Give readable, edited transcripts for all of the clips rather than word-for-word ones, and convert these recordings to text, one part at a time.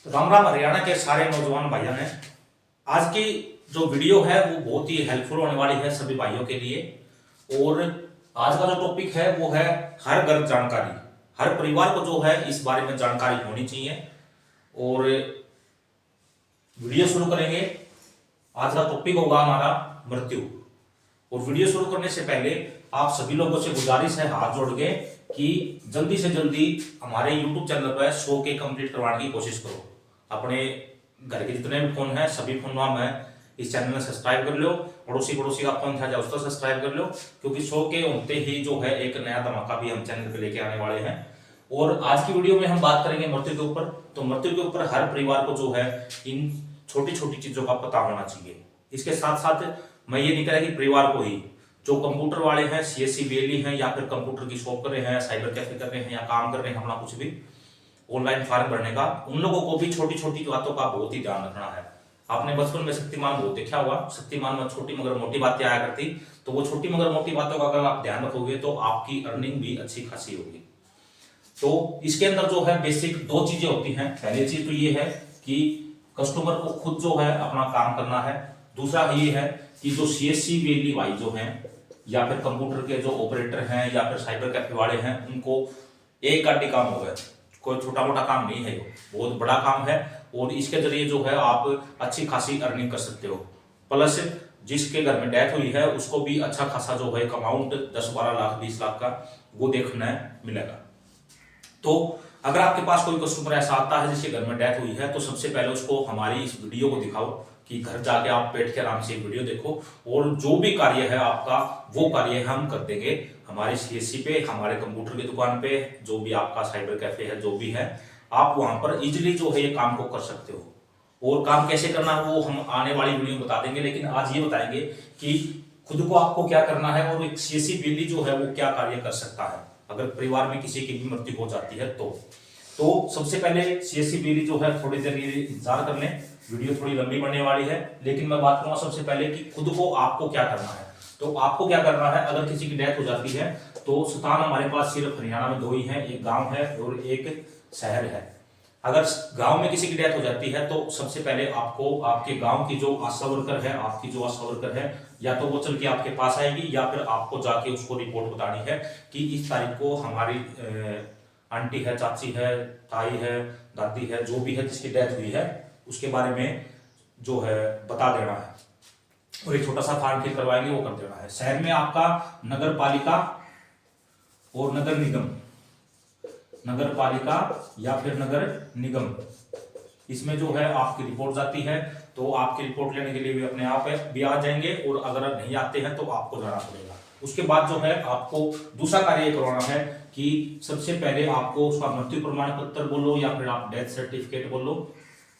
राम राम हरियाणा के सारे नौजवान भाइयों ने। आज की जो वीडियो है वो बहुत ही हेल्पफुल होने वाली है सभी भाइयों के लिए। और आज का जो टॉपिक है वो है हर घर जानकारी। हर परिवार को जो है इस बारे में जानकारी होनी चाहिए। और वीडियो शुरू करेंगे। आज का टॉपिक होगा हमारा मृत्यु। और वीडियो शुरू करने से पहले आप सभी लोगों से गुजारिश है हाथ जोड़ के कि जल्दी से जल्दी हमारे YouTube चैनल पर 100 के कंप्लीट करवाने की कोशिश करो। अपने घर के जितने भी फोन हैं सभी फोन में इस चैनल में सब्सक्राइब कर लो। पड़ोसी का फोन था उसको सब्सक्राइब कर लो, क्योंकि 100 के होते ही जो है एक नया धमाका भी हम चैनल पे लेके आने वाले हैं। और आज की वीडियो में हम बात करेंगे मृत्यु के ऊपर। तो मृत्यु के ऊपर हर परिवार को जो है इन छोटी छोटी चीजों का पता होना चाहिए। इसके साथ साथ मैं ये नहीं कह रहा कि परिवार को ही, जो कंप्यूटर वाले हैं, सीएससी बीएलई हैं, या फिर कंप्यूटर की शॉप कर रहे हैं, साइबर कैफे कर रहे हैं, या काम कर रहे हैं अपना कुछ भी ऑनलाइन फॉर्म भरने का, उन लोगों को भी छोटी छोटी बातों का बहुत ही ध्यान रखना है। आपने बचपन में शक्तिमान बहुत देखा हुआ। शक्तिमान में छोटी मगर मोटी बातें आया करती, तो वो छोटी मगर मोटी बातों का अगर आप ध्यान रखोगे तो आपकी अर्निंग भी अच्छी खासी होगी। तो इसके अंदर जो है बेसिक दो चीजें होती हैं। पहली चीज तो ये है कि कस्टमर को खुद जो है अपना काम करना है। दूसरा ये है कि जो सीएससी बीएलई भाई जो हैं, या फिर कंप्यूटर के जो ऑपरेटर हैं, या फिर साइबर कैफे वाले हैं, उनको एक गाड़ी काम हो गया। कोई छोटा मोटा काम नहीं है, बहुत बड़ा काम है। और इसके जरिए जो है आप अच्छी खासी अर्निंग कर सकते हो। प्लस जिसके घर में डेथ हुई है उसको भी अच्छा खासा जो है अमाउंट 10-12 लाख 20 लाख का वो देखने मिलेगा। तो अगर आपके पास कोई कस्टमर ऐसा आता है जिसके घर में डेथ हुई है, तो सबसे पहले उसको हमारी इस वीडियो को दिखाओ कि घर जाके आप बैठ के आराम से वीडियो देखो, और जो भी कार्य है आपका वो कार्य हम कर देंगे हमारे सीएससी पे, हमारे कंप्यूटर की दुकान पे, जो भी आपका साइबर कैफे है, जो भी है आप वहां पर इजिली जो है ये काम को कर सकते हो। और काम कैसे करना है वो हम आने वाली वीडियो में बता देंगे, लेकिन आज ये बताएंगे कि खुद को आपको क्या करना है और एक सीएससी बीएलई जो है वो क्या कार्य कर सकता है अगर परिवार में किसी की भी मृत्यु हो जाती है। तो सबसे पहले सीएससी बीएलई जो है थोड़ी देर इंतजार कर लें, वीडियो थोड़ी लंबी बनने वाली है, लेकिन मैं बात करूंगा सबसे पहले कि खुद को आपको क्या करना है। तो आपको क्या करना है, अगर किसी की डेथ हो जाती है तो स्थान हमारे पास सिर्फ हरियाणा में 2 ही है, एक गांव है और एक शहर है। अगर गांव में किसी की डेथ हो जाती है तो सबसे पहले आपको आपके गांव की जो आशा वर्कर है, आपकी जो आशा वर्कर है, या तो वो चल के आपके पास आएगी, या फिर आपको जाके उसको रिपोर्ट बतानी है कि इस तारीख को हमारी आंटी है, चाची है, ताई है, दादी है, जो भी है जिसकी डेथ हुई है उसके बारे में जो है बता देना है। और एक छोटा सा फॉर्म फिल करवाएंगे वो कर देना है। शहर में आपका नगर पालिका और नगर निगम, नगर पालिका या फिर नगर निगम, इसमें जो है आपकी रिपोर्ट जाती है। तो आपकी रिपोर्ट लेने के लिए भी अपने आप भी आ जाएंगे, और अगर नहीं आते हैं तो आपको जाना पड़ेगा। उसके बाद जो है आपको दूसरा कार्य करवाना है कि सबसे पहले आपको उसका मृत्यु प्रमाण पत्र बोलो या फिर आप डेथ सर्टिफिकेट बोलो,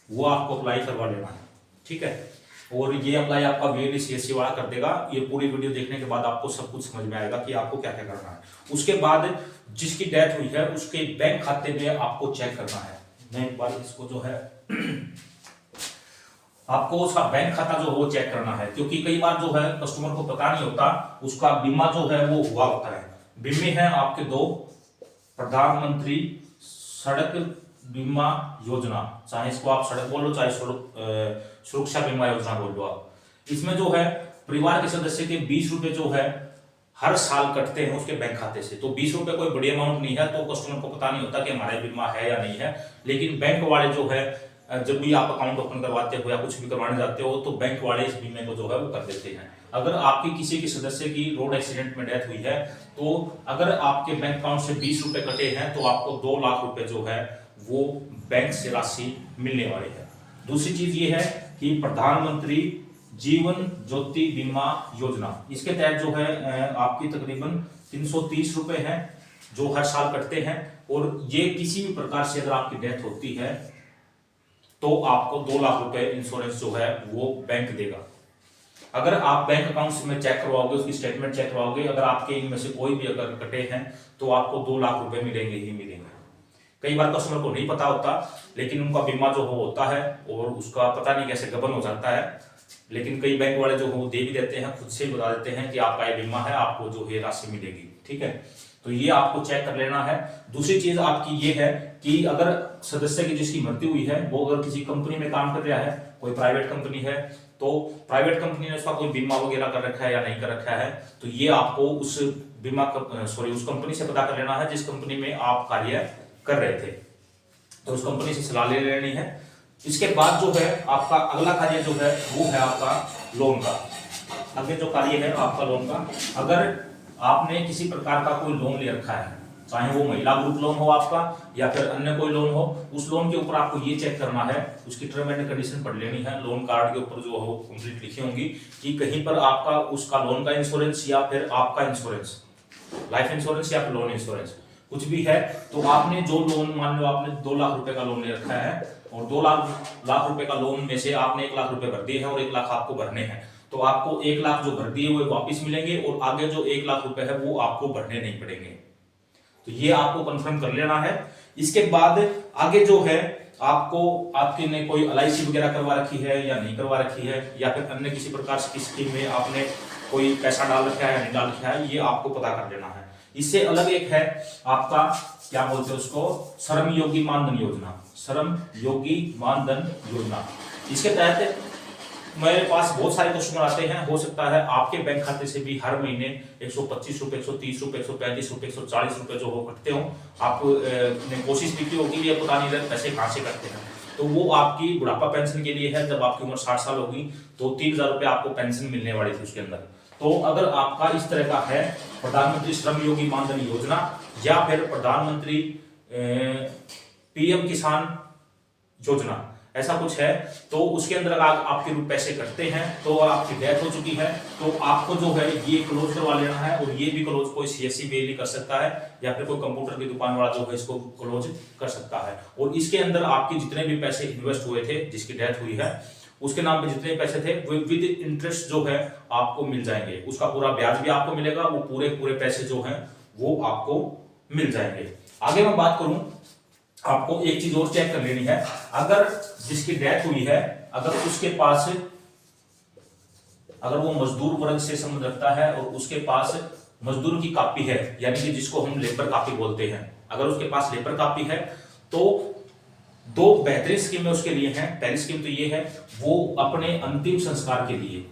वो आपको अप्लाई करवा लेना है। ठीक है, और ये अप्लाई आपका बीएलई सीएससी वाला कर देगा। ये पूरी वीडियो देखने के बाद आपको सब कुछ समझ में आएगा कि आपको क्या क्या करना है। उसके बाद जिसकी डेथ हुई है उसके बैंक खाते में आपको चेक करना है। मैं एक बार इसको जो है आपको उसका बैंक खाता जो है वो चेक करना है, क्योंकि कई बार जो है कस्टमर को पता नहीं होता उसका बीमा जो है वो हुआ होता है। बीमे हैं आपके 2, प्रधानमंत्री सड़क बीमा योजना, चाहे इसको आप सड़क बोलो चाहे सुरक्षा बीमा योजना बोल लो आप। इसमें जो है परिवार के सदस्य के 20 रुपए जो है हर साल कटते हैं उसके बैंक खाते से। तो 20 रुपए कोई बड़ी अमाउंट नहीं है, तो कस्टमर को पता नहीं होता कि हमारा बीमा है या नहीं है। लेकिन बैंक वाले जो है जब भी आप अकाउंट ओपन करवाते हो या कुछ भी करवाने जाते हो तो बैंक वाले इस बीमे को जो है वो कर देते हैं। अगर आपकी किसी के सदस्य की रोड एक्सीडेंट में डेथ हुई है तो अगर आपके बैंक अकाउंट से 20 रुपए कटे हैं तो आपको 2 लाख रुपए जो है वो बैंक से राशि मिलने वाली है। दूसरी चीज ये है कि प्रधानमंत्री जीवन ज्योति बीमा योजना, इसके तहत जो है आपकी तकरीबन 330 रुपए हैं जो हर साल कटते हैं। और ये किसी भी प्रकार से अगर आपकी डेथ होती है तो आपको 2 लाख रुपए इंश्योरेंस जो है वो बैंक देगा। अगर आप बैंक अकाउंट में चेक करवाओगे, उसकी स्टेटमेंट चेक करवाओगे, अगर आपके इनमें से कोई भी अगर कटे हैं तो आपको 2 लाख रुपए मिलेंगे ही मिलेंगे। कई बार कस्टमर को नहीं पता होता, लेकिन उनका बीमा जो होता है और उसका पता नहीं कैसे गबन हो जाता है। लेकिन कई बैंक वाले जो हो दे भी देते हैं, खुद से बता देते हैं कि आपका ये बीमा है, आपको जो है राशि मिलेगी। ठीक है, तो ये आपको चेक कर लेना है। दूसरी चीज आपकी ये है कि अगर सदस्य की जिसकी मृत्यु हुई है वो अगर किसी कंपनी में काम कर रहा है, कोई प्राइवेट कंपनी है, तो प्राइवेट कंपनी ने उसका कोई बीमा वगैरह कर रखा है या नहीं कर रखा है, तो ये आपको उस उस कंपनी से पता कर लेना है जिस कंपनी में आप कार्य कर रहे थे, तो उस कंपनी से सलाह ले लेनी है। इसके बाद जो है आपका अगला कार्य जो है वो है आपका लोन का। आगे जो कार्य है आपका लोन का, अगर आपने किसी प्रकार का कोई लोन ले रखा है, चाहे वो महिला ग्रुप लोन हो आपका या फिर अन्य कोई लोन हो, उस लोन के ऊपर आपको ये चेक करना है, उसकी टर्म एंड कंडीशन पढ़ लेनी है। लोन कार्ड के ऊपर जो हो कंप्लीट लिखी होंगी कि कहीं पर आपका उसका लोन का इंश्योरेंस या फिर आपका इंश्योरेंस, लाइफ इंश्योरेंस या फिर लोन इंश्योरेंस कुछ भी है, तो आपने जो लोन, मान लो आपने 2 लाख रुपए का लोन ले रखा है और 2 लाख रुपए का लोन में से आपने 1 लाख रुपए भर दिए हैं और 1 लाख आपको भरने हैं, तो आपको 1 लाख जो भर दिए वो वापस मिलेंगे और आगे जो 1 लाख रुपए है वो आपको भरने नहीं पड़ेंगे। तो ये आपको कंफर्म कर लेना है। इसके बाद आगे जो है आपको, आपके ने कोई LIC वगैरह करवा रखी है या नहीं करवा रखी है, या फिर अन्य किसी प्रकार की स्कीम में आपने कोई पैसा डाल रखा है या नहीं डाल रखा है, ये आपको पता कर लेना है। इससे अलग एक है आपका, क्या बोलते हैं उसको, श्रम योगी मानधन योजना। श्रम योगी मानधन योजना, इसके तहत मेरे पास बहुत सारे कस्टमर आते हैं। हो सकता है आपके बैंक खाते से भी हर महीने 125 रुपए, 130 रुपए, 135 रुपए, 140 रुपए जो हो कटते हो। आप ने कोशिश भी की होगी, ये पता नहीं रहता पैसे कहां से कटते हैं। तो वो आपकी बुढ़ापा पेंशन के लिए है। जब आपकी उम्र 60 साल होगी तो 3000 रुपए आपको पेंशन मिलने वाली थी उसके अंदर। तो अगर आपका इस तरह का है प्रधानमंत्री श्रम योगी मानधन योजना या फिर प्रधानमंत्री PM किसान योजना, ऐसा कुछ है, तो उसके अंदर आपके पैसे कटते हैं, तो आपकी डेथ हो चुकी है, तो आपको जो है ये क्लोज करवा लेना है। और ये भी क्लोज कोई CSC बेली कर सकता है या फिर कोई कंप्यूटर की दुकान वाला जो है इसको क्लोज कर सकता है। और इसके अंदर आपके जितने भी पैसे इन्वेस्ट हुए थे, जिसकी डेथ हुई है उसके नाम पे जितने पैसे थे वो विद इंटरेस्ट जो है आपको मिल जाएंगे। उसका पूरा ब्याज भी आपको मिलेगा, वो पूरे पैसे जो हैं वो आपको मिल जाएंगे। आगे मैं बात करूं, आपको एक चीज और चेक कर लेनी है। अगर जिसकी डेथ हुई है, अगर उसके पास, अगर वो मजदूर वर्ग से संबंध रखता है और उसके पास मजदूर की कॉपी है, यानी कि जिसको हम लेबर कॉपी बोलते हैं, अगर उसके पास लेबर कॉपी है, तो 2 बेहतरीन स्कीमें उसके लिए हैं। पहली स्कीम तो ये है, वो अपने अंतिम संस्कार के लिए,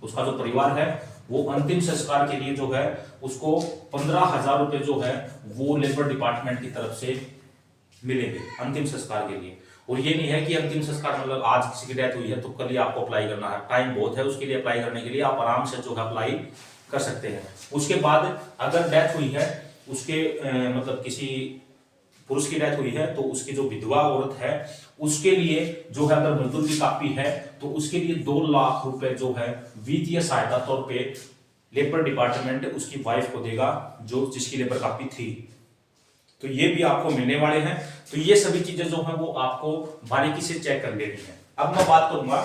उसका जो परिवार है वो अंतिम संस्कार के लिए जो है उसको 15,000 रुपए जो है वो लेबर डिपार्टमेंट की तरफ से मिलेंगे अंतिम संस्कार के लिए। और ये नहीं है कि अंतिम संस्कार मतलब आज किसी की डेथ हुई है तो कल ही आपको अप्लाई करना है, टाइम बहुत है उसके लिए। अप्लाई करने के लिए आप आराम से जो है अप्लाई कर सकते हैं। उसके बाद अगर डेथ हुई है उसके मतलब किसी पुरुष की डेथ हुई है, तो उसकी जो विधवा औरत है उसके लिए जो है, अगर मजदूर की कॉपी है तो उसके लिए 2 लाख रुपए जो है वित्तीय सहायता तौर पे लेबर डिपार्टमेंट उसकी वाइफ को देगा, जो जिसकी लेबर कॉपी थी। तो ये भी आपको मिलने वाले हैं। तो ये सभी चीजें जो हैं वो आपको बारीकी से चेक कर लेनी है। अब मैं बात करूंगा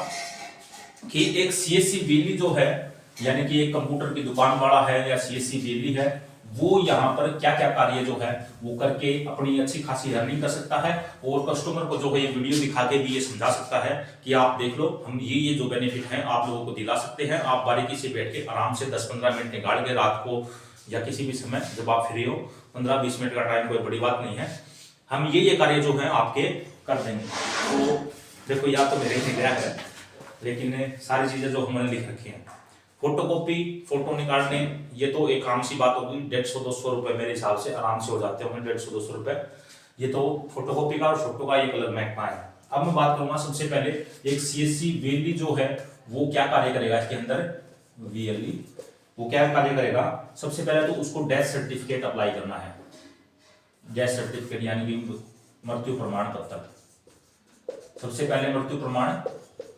कि एक CSC बेली जो है, यानी कि एक कंप्यूटर की दुकान वाला है या CSC बेली है, वो यहाँ पर क्या क्या कार्य जो है वो करके अपनी अच्छी खासी अर्निंग कर सकता है। और कस्टमर को जो है ये वीडियो दिखा के भी ये समझा सकता है कि आप देख लो, हम ये जो बेनिफिट हैं आप लोगों को दिला सकते हैं। आप बारीकी से बैठ के आराम से 10-15 मिनट निकाल के रात को या किसी भी समय जब आप फ्री हो, 15-20 मिनट का टाइम कोई बड़ी बात नहीं है, हम ये कार्य जो है आपके कर देंगे। तो देखो, या तो मेरे ही गया है, लेकिन सारी चीजें जो हमने लिख रखी हैं, फोटोकॉपी, फोटो निकालने, ये तो एक आम सी बात होगी। 150-200 रुपए मेरे हिसाब से आराम से हो जाते होंगे, 150-200 रुपए। ये तो फोटोकॉपी का और फोटो का एक अलग महकमा है। अब मैं बात करूंगा सबसे पहले एक CSC बेली जो है वो क्या कार्य करेगा इसके अंदर, VLE वो क्या कार्य करेगा। सबसे पहले तो उसको डेथ सर्टिफिकेट अप्लाई करना है। डेथ सर्टिफिकेट यानी कि मृत्यु प्रमाण पत्र। सबसे पहले मृत्यु प्रमाण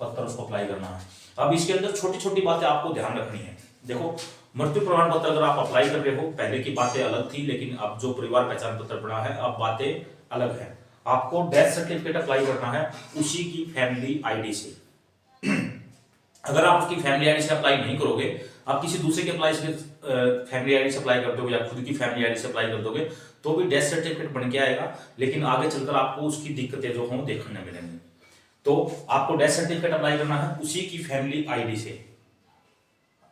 पत्र उसको अप्लाई करना है। अब इसके अंदर छोटी छोटी बातें आपको ध्यान रखनी है। देखो, मृत्यु प्रमाण पत्र अगर आप अप्लाई कर रहे हो, पहले की बातें अलग थी, लेकिन अब जो परिवार पहचान पत्र बना है अब बातें अलग है। आपको डेथ सर्टिफिकेट अप्लाई करना है उसी की फैमिली आईडी से। अगर आप उसकी फैमिली आईडी से अप्लाई नहीं करोगे, आप किसी दूसरे के फैमिली आईडी से अप्लाई कर दोगे या खुद की फैमिली आईडी से अप्लाई कर दोगे, तो भी डेथ सर्टिफिकेट बन के आएगा, लेकिन आगे चलकर आपको उसकी दिक्कतें जो हों देखने मिलेंगी। तो आपको डेथ सर्टिफिकेट अप्लाई करना है उसी की फैमिली आईडी से।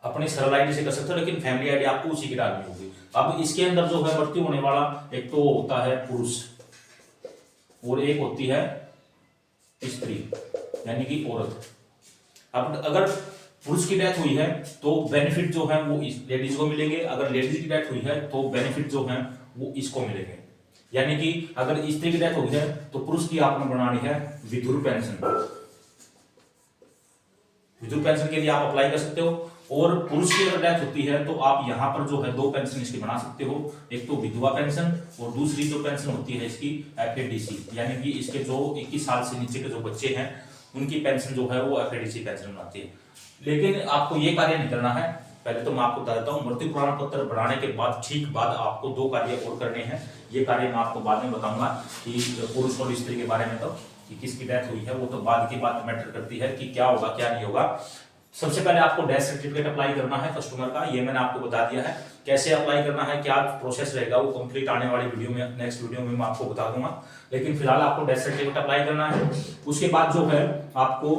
अपनी सरल आईडी से कर सकते हो, लेकिन फैमिली आईडी आपको उसी की डालनी होगी। अब इसके अंदर जो है मृत्यु होने वाला एक तो होता है पुरुष और एक होती है स्त्री यानी कि औरत। अब अगर पुरुष की डेथ हुई है तो बेनिफिट जो है वो लेडीज को मिलेंगे, अगर लेडीज की डेथ हुई है तो बेनिफिट जो है वो इसको मिलेंगे। यानी कि अगर स्त्री की डेथ हुई है तो पुरुष की आपने बनानी है विधुर पेंशन। विधुर पेंशन के लिए आप अप्लाई कर सकते हो, और पुरुष की अगर डेथ होती है तो आप यहाँ पर जो है दो पेंशन इसकी बना सकते हो, एक तो विधवा पेंशन और दूसरी जो पेंशन होती है इसकी एफएडीसी, यानी कि इसके जो 21 साल से नीचे के जो बच्चे हैं उनकी पेंशन जो है वो एफएडीसी पेंशन बनाती है। लेकिन आपको ये कार्य नहीं करना है। पहले तो मैं आपको बता देता हूँ, मृत्यु प्रमाण पत्र बनाने के बाद ठीक बाद आपको दो कार्य और करने हैं। ये कार्य मैं आपको बाद में बताऊंगा कि पुरुष और स्त्री के बारे में, तो कि किसकी डेथ हुई है वो तो बाद की बात मैटर करती है कि क्या होगा क्या नहीं होगा। सबसे पहले आपको डेथ सर्टिफिकेट अप्लाई करना है कस्टमर का, ये मैंने आपको बता दिया है। कैसे अप्लाई करना है, क्या प्रोसेस रहेगा, वो कंप्लीट आने वाली वीडियो में, नेक्स्ट वीडियो में मैं आपको बता दूंगा। लेकिन फिलहाल आपको डेथ सर्टिफिकेट अप्लाई करना है। उसके बाद जो है आपको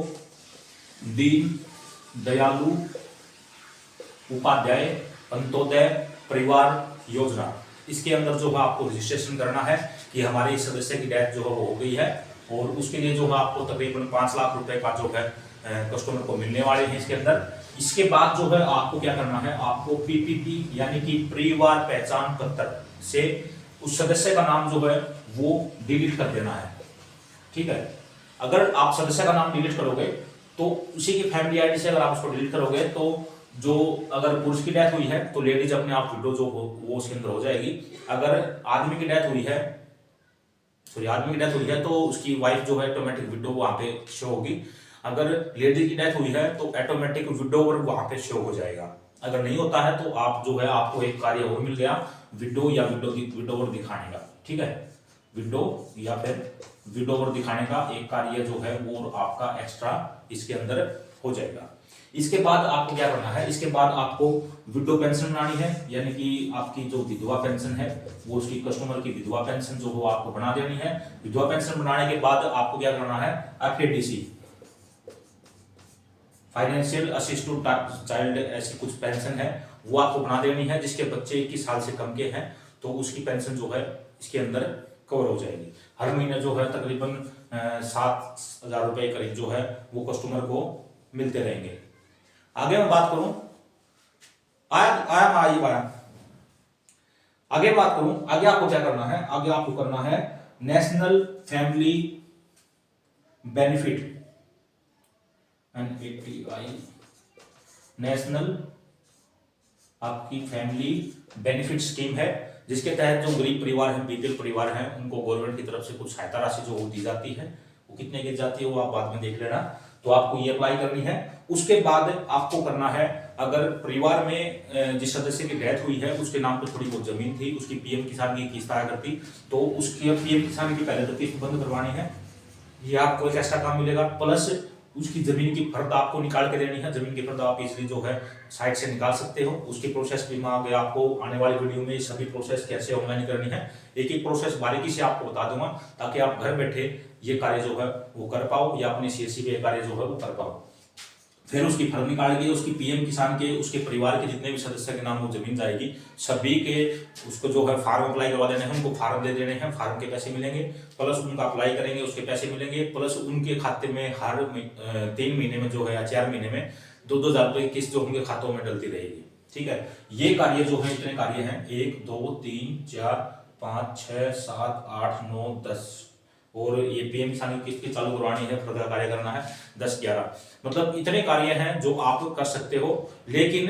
दीन दयालु उपाध्याय अंत्योदय परिवार योजना, इसके अंदर जो है आपको रजिस्ट्रेशन करना है कि हमारे इस सदस्य की डेथ जो है वो हो गई है, और उसके लिए जो है आपको तकरीबन 5 लाख रुपए का जो है कस्टमर को मिलने वाले हैं इसके अंदर। इसके बाद जो है आपको क्या करना है, आपको पीपीपी यानी कि परिवार पहचान पत्र से उस सदस्य का नाम जो है वो डिलीट कर देना है। ठीक है, अगर आप सदस्य का नाम डिलीट करोगे तो उसी की फैमिली आईडी से अगर आप उसको डिलीट करोगे तो जो अगर पुरुष की डेथ हुई है तो लेडीज अपने आप विडो जो हो वो उसके अंदर हो जाएगी। अगर आदमी की डेथ हुई है, सॉरी आदमी की डेथ हुई है तो उसकी वाइफ जो है ऑटोमेटिक विडो वहां पे शो होगी। अगर लेडीज की डेथ हुई है तो ऑटोमेटिक विडोवर वहां पे शो हो जाएगा। अगर नहीं होता है तो आप जो है आपको एक कार्य और मिल गया, विडो या विडोवर दिखाने का। ठीक है, विडो या फिर विडोवर दिखाने का एक कार्य जो है वो आपका एक्स्ट्रा इसके अंदर हो जाएगा। इसके बाद आपको क्या करना है, इसके बाद आपको विडो पेंशन बनानी है, यानी कि आपकी जो विधवा पेंशन है वो उसकी कस्टमर की विधवा पेंशन जो हो आपको बना देनी है। विधवा पेंशन बनाने के बाद आपको क्या करना है, एफएडीसी फाइनेंशियल असिस्टेंट चाइल्ड ऐसी कुछ पेंशन है वो आपको बना देनी है। जिसके बच्चे 21 साल से कम के हैं तो उसकी पेंशन जो है इसके अंदर कवर हो जाएगी। हर महीने जो है तकरीबन 7,000 रुपए करीब जो है वो कस्टमर को मिलते रहेंगे। आगे मैं बात करूं, आगे बात करूं, आगे आपको क्या करना है, आगे आपको करना है नेशनल फैमिली बेनिफिट नेशनल आपकी फैमिली बेनिफिट स्कीम है, जिसके तहत जो गरीब परिवार हैं, बीपीएल परिवार हैं, उनको गवर्नमेंट की तरफ से कुछ सहायता राशि जो दी जाती है, वो कितने की जाती है वो आप बाद में देख लेना। तो आपको ये अप्लाई करनी है। उसके बाद आपको करना है, अगर परिवार में जिस सदस्य की डेथ हुई है उसके नाम पर थोड़ी बहुत जमीन थी, उसकी पीएम किसान की किस्त आया करती, तो उसकी पीएम किसान की पहले तो किस्त बंद करवानी है, ये आपको एक एक्स्ट्रा काम मिलेगा। प्लस उसकी जमीन की फर्द आपको निकाल के देनी है। जमीन की फर्द आप इजीली जो है साइट से निकाल सकते हो। उसकी प्रोसेस भी मैं आगे आपको आने वाली वीडियो में सभी प्रोसेस कैसे ऑनलाइन करनी है एक एक प्रोसेस बारीकी से आपको बता दूंगा, ताकि आप घर बैठे ये कार्य जो है वो कर पाओ या अपने सीएससी पे कार्य जो है वो कर पाओ। फिर उसकी फर्द निकाल के उसकी पीएम किसान के उसके परिवार के जितने भी सदस्य के नाम वो जमीन जाएगी, सभी के उसको जो है फार्म अप्लाई करवा देने हैं, उनको फार्म दे देने हैं, फार्म के पैसे मिलेंगे, प्लस उनका अप्लाई करेंगे उसके पैसे मिलेंगे, प्लस उनके खाते में हर 3 महीने में जो है या 4 महीने में 2-2 हज़ार रुपए की किस्त जो उनके खातों में डलती रहेगी। ठीक है, ये कार्य जो है इतने कार्य हैं 1 2 3 4 5 6 7 8 9 10, और ये पीएम किसान की किस्त चालू करवानी है, फर्दर कार्य करना है 10-11, मतलब इतने कार्य हैं जो आप कर सकते हो। लेकिन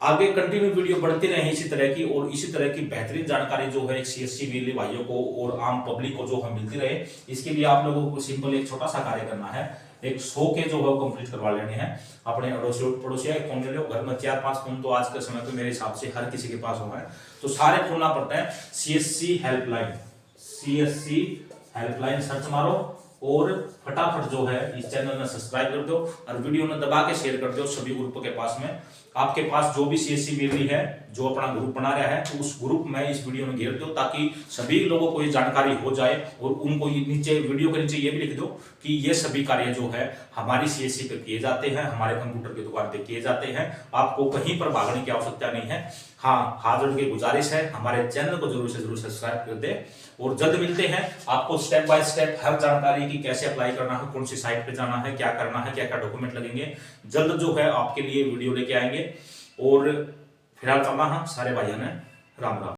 आगे कंटिन्यू वीडियो बढ़ती रहे इसी तरह की, और इसी तरह की बेहतरीन जानकारी जो है एक सीएससी वाले भाइयों को और आम पब्लिक को जो है मिलती रहे, इसके लिए आप लोगों को सिंपल एक छोटा सा कार्य करना है, एक 100 के जो है कंप्लीट करवा लेने हैं। अपने पड़ोसिया फोन ले लो, घर में 4-5 फोन तो आज के समय पे मेरे हिसाब से हर किसी के पास होगा, तो सारे खोलना पड़ता है। सीएससी हेल्पलाइन सर्च मारो और फटाफट जो है इस चैनल में सब्सक्राइब कर दो और वीडियो में दबा के शेयर कर दो सभी ग्रुप के पास में, आपके पास जो भी सीएससी मिल रही है, जो अपना ग्रुप बना रहा है, तो उस ग्रुप में इस वीडियो में घेर दो ताकि सभी लोगों को ये जानकारी हो जाए। और उनको नीचे वीडियो के नीचे ये भी लिख दो कि ये सभी कार्य जो है हमारी सीएससी पे किए जाते हैं, हमारे कंप्यूटर की दुकान पे किए जाते हैं, आपको कहीं पर भागने की आवश्यकता नहीं है। हाँ, हाथ जोड़ के गुजारिश है हमारे चैनल को जरूर से जरूर सब्सक्राइब कर दे। और जल्द मिलते हैं आपको स्टेप बाय स्टेप हर जानकारी की, कैसे अप्लाई करना है, कौन सी साइट पे जाना है, क्या करना है, क्या क्या डॉक्यूमेंट लगेंगे, जल्द जो है आपके लिए वीडियो लेके आएंगे। और फिलहाल चलना है सारे भाइयों ने, राम राम।